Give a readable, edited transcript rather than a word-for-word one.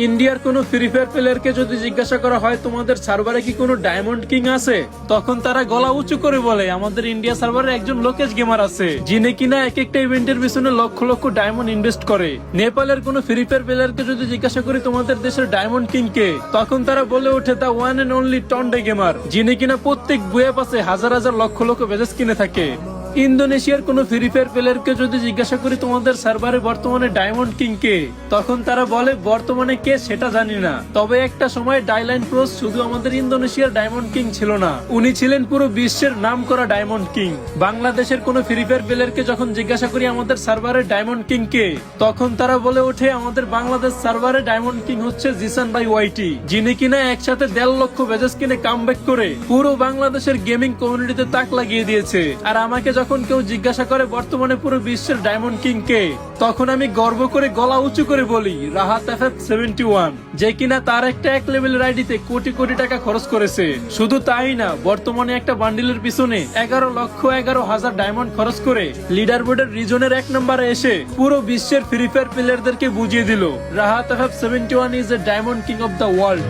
ইন্ডিয়ার কোনো free fire প্লেয়ারকে যদি জিজ্ঞাসা করা হয় তোমাদের সার্ভারে কি কোনো ডায়মন্ড কিং আছে, তখন তারা গলা উঁচু করে বলে আমাদের ইন্ডিয়া সার্ভারে একজন লোকেশ গেমার আছে, যিনি কিনা এক একটা ইভেন্টের পিছনে লক্ষ লক্ষ ডায়মন্ড ইনভেস্ট করে। নেপালের কোনো ফ্রি ফায়ার প্লেয়ারকে যদি জিজ্ঞাসা করি তোমাদের দেশের ডায়মন্ড কিং কে, তখন তারা বলে ওঠে the one and only টন্ডে gamer, যিনি কিনা প্রত্যেক বইয়ে পাশে হাজার হাজার লক্ষ লক্ষ বেজেস কিনে থাকে। ইন্দোনেশিয়ার কোনো ফ্রি ফায়ার প্লেয়ারকে যদি জিজ্ঞাসা করি তোমাদের সার্ভারে বর্তমানে ডায়মন্ড কিং কে, তখন তারা বলে বর্তমানে কে সেটা জানি না, তবে একটা সময় ডাইলাইন প্রোস শুধু আমাদের ইন্দোনেশিয়ার ডায়মন্ড কিং ছিল না, উনি ছিলেন পুরো বিশ্বের নাম করা ডায়মন্ড কিং। বাংলাদেশের কোনো ফ্রি ফায়ার প্লেয়ারকে যখন জিজ্ঞাসা করি আমাদের সার্ভারে ডায়মন্ড কিং কে, তখন তারা বলে ওঠে আমাদের বাংলাদেশ সার্ভারে ডায়মন্ড কিং হচ্ছে জিসান ভাই ওয়াইটি, যিনি কিনা একসাথে 1.5 লক্ষ বেজেস কিনে কামব্যাক করে পুরো বাংলাদেশের গেমিং কমিউনিটিতে তাক লাগিয়ে দিয়েছে। আর আমাকে যখন কেউ জিজ্ঞাসা করে বর্তমানে পুরো বিশ্বের ডায়মন্ড কিং কে, তখন আমি গর্ব করে গলা উঁচু করে বলি রাহাত FF71, যে কিনা তার একটা এক লেভেলের আইডিতে কোটি কোটি টাকা খরচ করেছে। শুধু তাই না, বর্তমানে একটা বান্ডিলের পিছনে 11,11,000 ডায়মন্ড খরচ করে লিডার বোর্ডের রিজনের 1 নম্বরে এসে পুরো বিশ্বের ফ্রি ফায়ার প্লেয়ারদেরকে বুঝিয়ে দিল Rahat FF71 is a diamond king of the world.